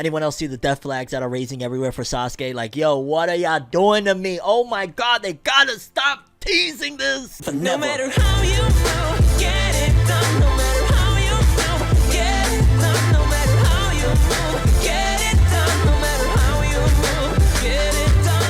Anyone else see the death flags that are raising everywhere for Sasuke? Like, yo, what are y'all doing to me? Oh my god, they gotta stop teasing this. No matter how you move, get it done. No matter how you move, get it done. No matter how you move, get it done. No matter how you move, get it done.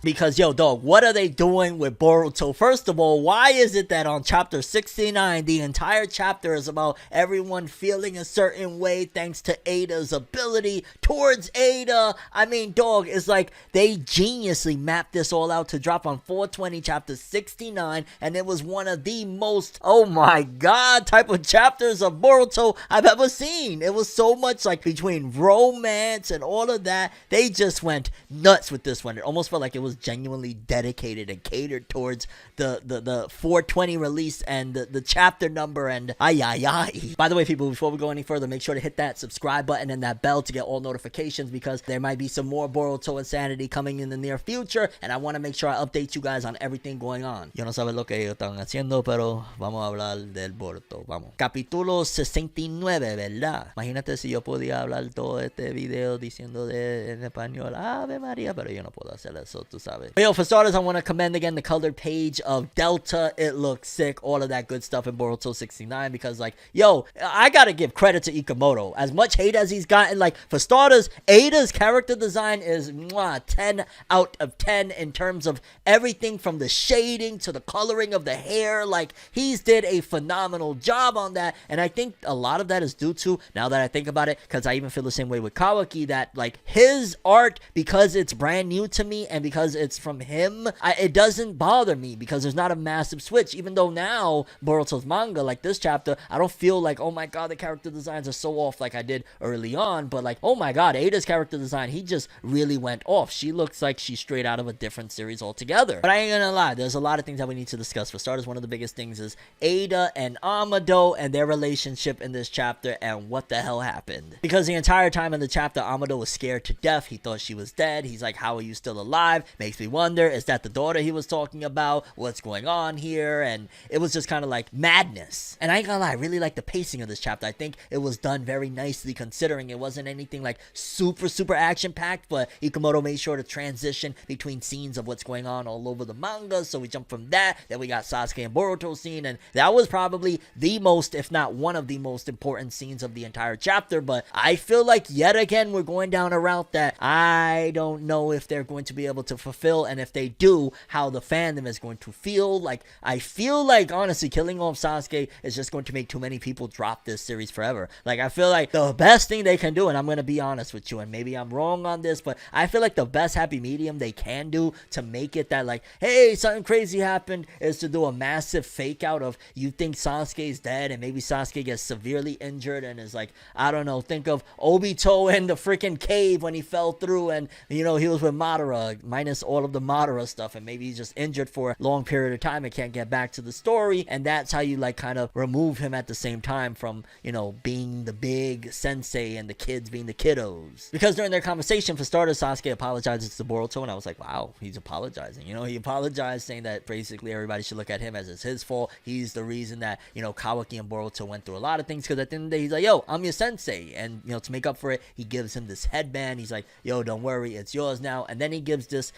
Because, yo, dog, what are they doing with Boruto? First of all, why is it that on chapter 69, the entire chapter is about everyone feeling a certain way thanks to Eida's ability towards Eida? I mean, dog, it's like they geniusly mapped this all out to drop on 420 chapter 69, and it was one of the most, oh my god, type of chapters of Boruto I've ever seen. It was so much like between romance and all of that. They just went nuts with this one. It almost felt like it was genuinely dedicated and catered towards the 420 release and the chapter number and ay. By the way, people, before we go any further, make sure to hit that subscribe button and that bell to get all notifications, because there might be some more Boruto insanity coming in the near future, and I want to make sure I update you guys on everything going on. Yo no sabe lo que ellos están haciendo, pero vamos a hablar del Boruto. Vamos. Capítulo 69, ¿verdad? Imagínate si yo podía hablar todo este video diciendo en español, Ave María, pero yo no puedo hacer eso, tú sabes. But yo, for starters, I want to commend again the colored page of Delta. It looks sick, all of that good stuff in Boruto 69, because, like, yo, I gotta give credit to Ikamoto. As much hate as he's gotten, like, for starters, Eida's character design is 10 out of 10 in terms of everything from the shading to the coloring of the hair. Like, he's did a phenomenal job on that, and I think a lot of that is due to, now that I think about it, because I even feel the same way with Kawaki, that, like, his art, because it's brand new to me and because it's from him, it doesn't bother me, because there's not a massive switch. Even though now Boruto's manga, like this chapter, I don't feel like, oh my god, the character designs are so off like I did early on, but like, oh my god, Eida's character design, he just really went off. She looks like she's straight out of a different series altogether. But I ain't gonna lie, there's a lot of things that we need to discuss. For starters, one of the biggest things is Eida and Amado and their relationship in this chapter and what the hell happened. Because the entire time in the chapter, Amado was scared to death. He thought she was dead. He's like, how are you still alive? Makes me wonder, is that the daughter he was talking about? What's going on here? And it was just kind of like madness. And I ain't gonna lie, I really like the pacing of this chapter. I think it was done very nicely, considering it wasn't anything like super action packed, but Ikamoto made sure to transition between scenes of what's going on all over the manga. So we jumped from that, then we got Sasuke and Boruto scene, and that was probably the most, if not one of the most important scenes of the entire chapter. But I feel like yet again we're going down a route that I don't know if they're going to be able to fulfill, and if they do, how the fandom is going to feel. Like, I feel like, honestly, killing off Sasuke is just going to make too many people drop this series forever. Like, I feel like the best thing they can do, and I'm going to be honest with you, and maybe I'm wrong on this, but I feel like the best happy medium they can do to make it that, like, hey, something crazy happened, is to do a massive fake out of, you think Sasuke's dead, and maybe Sasuke gets severely injured and is like, I don't know, think of Obito in the freaking cave when he fell through, and, you know, he was with Madara, minus all of the Madara stuff, and maybe he's just injured for a long period of time and can't get back to the story, and that's how you, like, kind of remove him at the same time from, you know, being the big sensei and the kids being the kiddos. Because during their conversation, for starters, Sasuke apologizes to Boruto, and I was like, wow, he's apologizing. You know, he apologized, saying that basically everybody should look at him as it's his fault. He's the reason that, you know, Kawaki and Boruto went through a lot of things, because at the end of the day, he's like, yo, I'm your sensei, and, you know, to make up for it, he gives him this headband. He's like, yo, don't worry, it's yours now. And then he gives this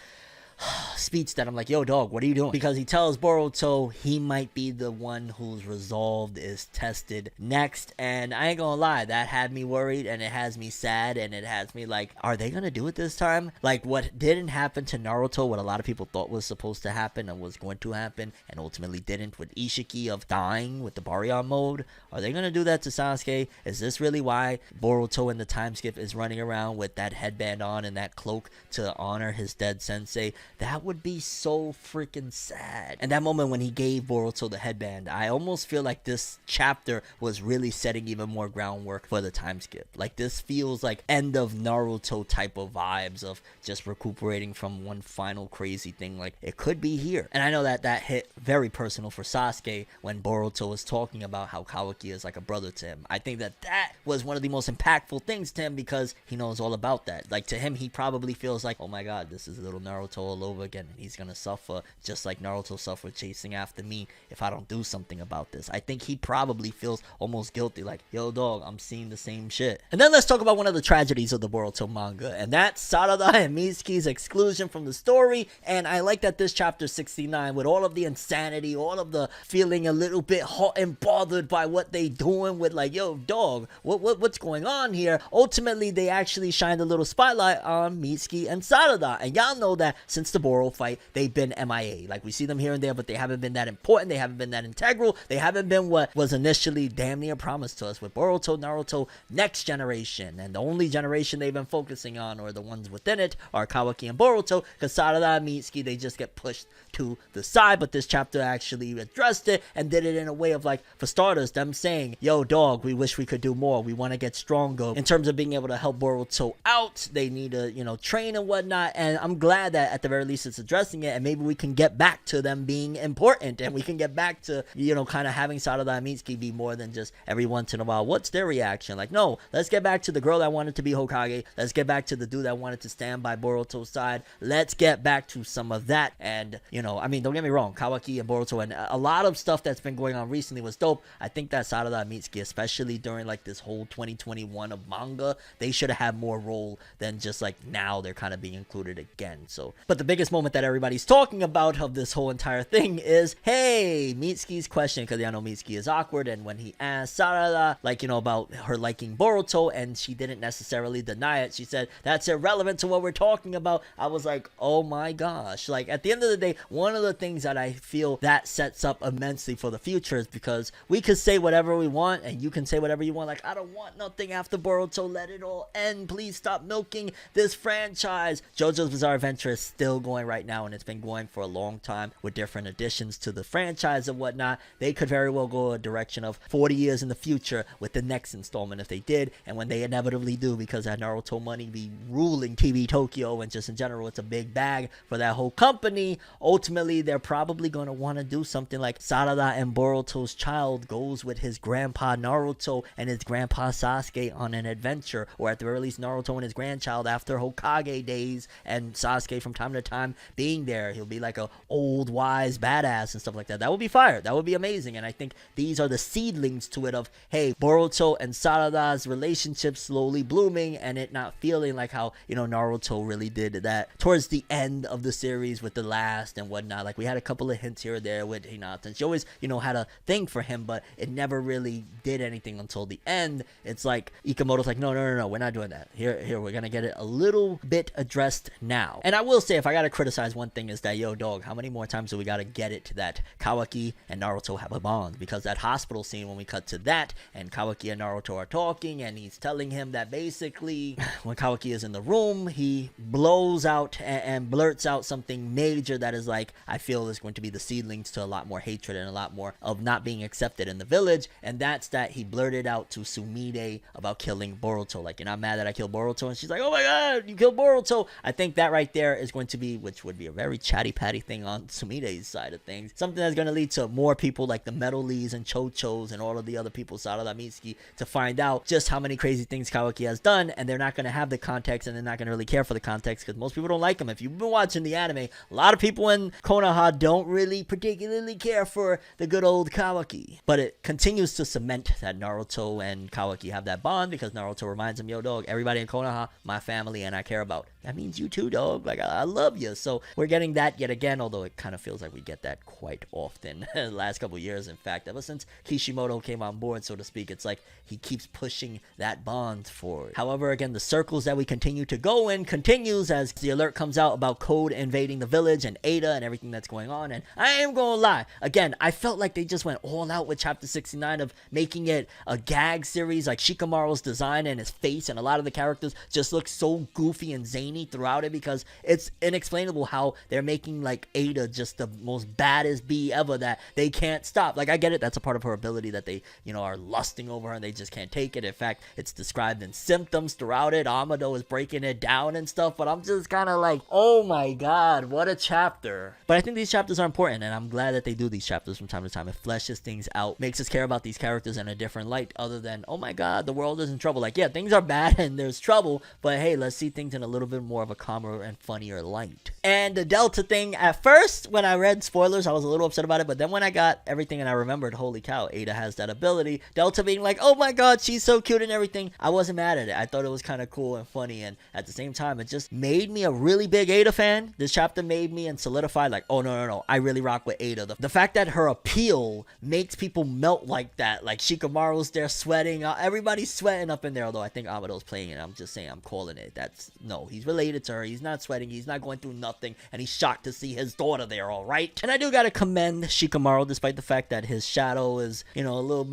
speech that I'm like, yo, dog, what are you doing? Because he tells Boruto he might be the one whose resolve is tested next, and I ain't gonna lie, that had me worried, and it has me sad, and it has me like, are they gonna do it this time? Like, what didn't happen to Naruto, what a lot of people thought was supposed to happen and was going to happen, and ultimately didn't, with Ishiki of dying with the Baryon mode, are they gonna do that to Sasuke? Is this really why Boruto in the time skip is running around with that headband on and that cloak to honor his dead sensei? That would be so freaking sad. And that moment when he gave Boruto the headband, I almost feel like this chapter was really setting even more groundwork for the time skip. Like, this feels like end of Naruto type of vibes of just recuperating from one final crazy thing. Like, it could be here. And I know that that hit very personal for Sasuke when Boruto was talking about how Kawaki is like a brother to him. I think that that was one of the most impactful things to him, because he knows all about that. Like, to him, he probably feels like, oh my god, this is little Naruto all all over again, and he's gonna suffer just like Naruto suffered chasing after me if I don't do something about this. I think he probably feels almost guilty, like, yo dog, I'm seeing the same shit. And then let's talk about one of the tragedies of the Boruto manga, and that's Sarada and Mitsuki's exclusion from the story. And I like that this chapter 69, with all of the insanity, all of the feeling a little bit hot and bothered by what they doing with, like, yo dog, what's going on here, ultimately they actually shined a little spotlight on Mitsuki and Sarada. And y'all know that since the Boro fight, they've been MIA. Like, we see them here and there, but they haven't been that important, they haven't been that integral, they haven't been what was initially damn near promised to us with Boruto, Naruto, next generation. And the only generation they've been focusing on, or the ones within it, are Kawaki and Boruto, because Sarada and Mitsuki, they just get pushed to the side. But this chapter actually addressed it and did it in a way of, like, for starters, them saying, yo dog, we wish we could do more, we want to get stronger in terms of being able to help Boruto out, they need to, you know, train and whatnot. And I'm glad that at the very least it's addressing it, and maybe we can get back to them being important, and we can get back to, you know, kind of having Sarada and Mitsuki be more than just every once in a while, what's their reaction? Like, no, let's get back to the girl that wanted to be Hokage, let's get back to the dude that wanted to stand by Boruto's side, let's get back to some of that. And, you know, I mean, don't get me wrong, Kawaki and Boruto and a lot of stuff that's been going on recently was dope. I think that Sarada and Mitsuki, especially during like this whole 2021 of manga, they should have had more role than just like now they're kind of being included again. So, but the biggest moment that everybody's talking about of this whole entire thing is, hey, Mitsuki's question, because I know Mitsuki is awkward, and when he asked Sarada, like, you know, about her liking Boruto, and she didn't necessarily deny it, she said, that's irrelevant to what we're talking about. I was like, oh my gosh. Like, at the end of the day, one of the things that I feel that sets up immensely for the future is because we could say whatever we want, and you can say whatever you want, like, I don't want nothing after Boruto, let it all end, please stop milking this franchise. JoJo's Bizarre Adventure is still going right now, and it's been going for a long time with different additions to the franchise and whatnot. They could very well go a direction of 40 years in the future with the next installment if they did, and when they inevitably do, because that Naruto money be ruling TV Tokyo, and just in general it's a big bag for that whole company, ultimately they're probably going to want to do something like Sarada and Boruto's child goes with his grandpa Naruto and his grandpa Sasuke on an adventure, or at the very least Naruto and his grandchild after Hokage days, and Sasuke from time to time being there, he'll be like a old wise badass and stuff like that. That would be fire, that would be amazing. And I think these are the seedlings to it of, hey, Boruto and Sarada's relationship slowly blooming, and it not feeling like how, you know, Naruto really did that towards the end of the series with the last and whatnot. Like, we had a couple of hints here or there with Hinata, and she always, you know, had a thing for him, but it never really did anything until the end. It's like Ikamoto's like, no, we're not doing that. Here, we're gonna get it a little bit addressed now. And I will say, if I gotta criticize one thing, is that, yo dog, how many more times do we gotta get it that Kawaki and Naruto have a bond? Because that hospital scene, when we cut to that, and Kawaki and Naruto are talking, and he's telling him that basically when Kawaki is in the room, he blows out and blurts out something major that is like, I feel is going to be the seedlings to a lot more hatred and a lot more of not being accepted in the village. And that's that he blurted out to Sumire about killing Boruto, like, you're not mad that I killed Boruto? And she's like, oh my god, you killed Boruto. I think that right there is going to be, which would be a very chatty patty thing on Sumire's side of things, something that's going to lead to more people like the Metal Lees and Chochos and all of the other people, Sarada Mitsuki, to find out just how many crazy things Kawaki has done. And they're not going to have the context, and they're not going to really care for the context, because most people don't like him. If you've been watching the anime, a lot of people in Konoha don't really particularly care for the good old Kawaki. But it continues to cement that Naruto and Kawaki have that bond, because Naruto reminds him, yo dog, everybody in Konoha, my family, and I care about. That means you too, dog. Like, I love you. So we're getting that yet again, although it kind of feels like we get that quite often the last couple years. In fact, ever since Kishimoto came on board, so to speak, it's like he keeps pushing that bond forward. However, again, the circles that we continue to go in continues as the alert comes out about Code invading the village and Eida and everything that's going on. And I am gonna lie, again, I felt like they just went all out with chapter 69 of making it a gag series. Like, Shikamaru's design and his face and a lot of the characters just look so goofy and zany throughout it, because it's inexplainable how they're making like Eida just the most baddest bee ever that they can't stop. Like, I get it, that's a part of her ability that they, you know, are lusting over her and they just can't take it. In fact, it's described in symptoms throughout it. Amado is breaking it down and stuff, but I'm just kind of like, oh my god, what a chapter. But I think these chapters are important, and I'm glad that they do these chapters from time to time. It fleshes things out, makes us care about these characters in a different light, other than, oh my god, the world is in trouble. Like, yeah, things are bad and there's trouble, but hey, let's see things in a little bit more of a calmer and funnier light. might. And the Delta thing, at first, when I read spoilers, I was a little upset about it, but then when I got everything and I remembered, holy cow, Eida has that ability, Delta being like, oh my god, she's so cute and everything, I wasn't mad at it. I thought it was kind of cool and funny, and at the same time, it just made me a really big Eida fan. This chapter made me and solidified, like, oh no, I really rock with Eida. The fact that her appeal makes people melt like that, like Shikamaru's there sweating, everybody's sweating up in there, although I think Amado's playing it. I'm just saying, I'm calling it. No, he's related to her, he's not sweating, he's not going through nothing, and he's shocked to see his daughter there, alright? And I do gotta commend Shikamaru, despite the fact that his shadow is, been a little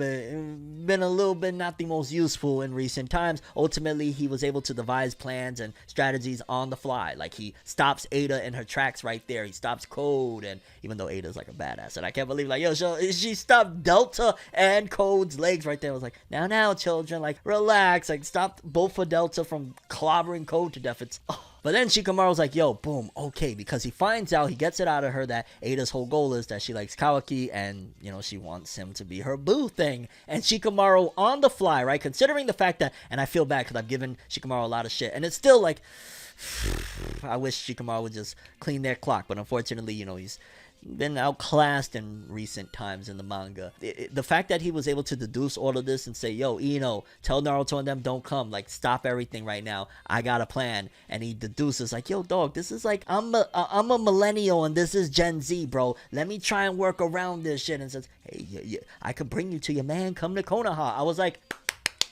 bit not the most useful in recent times. Ultimately, he was able to devise plans and strategies on the fly. Like, he stops Eida in her tracks right there, he stops Code, and even though Aida's like a badass, and I can't believe, like, yo, she stopped Delta and Code's legs right there. I was like, now, children, like, relax, like, stop both of Delta from clobbering Code to death. But then Shikamaru's like, yo, boom, okay, because he finds out, he gets it out of her that Aida's whole goal is that she likes Kawaki, and, she wants him to be her boo thing. And Shikamaru on the fly, right, considering the fact that, and I feel bad because I've given Shikamaru a lot of shit, and it's still like, I wish Shikamaru would just clean their clock, but unfortunately, he's been outclassed in recent times in the manga. The fact that he was able to deduce all of this and say, yo, tell Naruto and them don't come, like, stop everything right now, I got a plan, and he deduces, like, yo, dog, this is like, I'm a millennial and this is Gen Z, bro, let me try and work around this shit, and says, hey, yeah, I could bring you to your man, come to Konoha. I was like,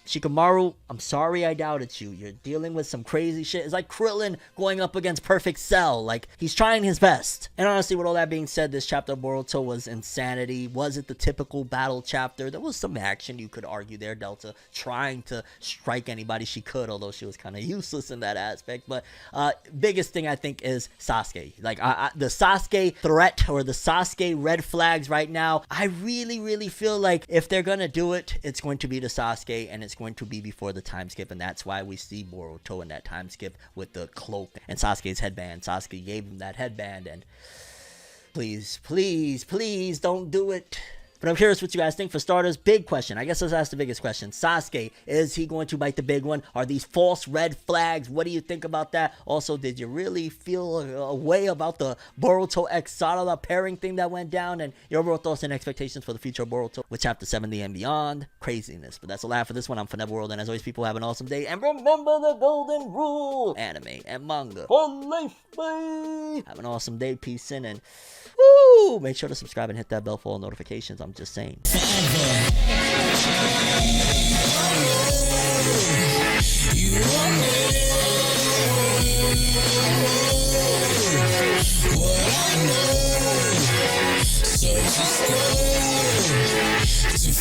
Shikamaru, I'm sorry I doubted you. You're dealing with some crazy shit. It's like Krillin going up against Perfect Cell. Like, he's trying his best. And honestly, with all that being said, this chapter of Boruto was insanity. Was it the typical battle chapter? There was some action, you could argue there. Delta trying to strike anybody she could, although she was kind of useless in that aspect. But biggest thing, I think, is Sasuke. Like, the Sasuke threat, or the Sasuke red flags right now, I really, really feel like if they're going to do it, it's going to be the Sasuke, and it's going to be before the time skip, and that's why we see Boruto in that time skip with the cloak and Sasuke's headband. Sasuke gave him that headband, and please don't do it. But I'm curious what you guys think. For starters, big question. I guess let's ask the biggest question. Sasuke, is he going to bite the big one? Are these false red flags? What do you think about that? Also, did you really feel a way about the Boruto x Sarada pairing thing that went down? And your overall thoughts and expectations for the future of Boruto with Chapter 70 and beyond? Craziness. But that's a lot for this one. I'm Forneverworld, and as always, people, have an awesome day. And remember the golden rule. Anime and manga for life, bye. Have an awesome day. Peace in, and woo! Make sure to subscribe and hit that bell for all notifications. I'm just saying. So just go to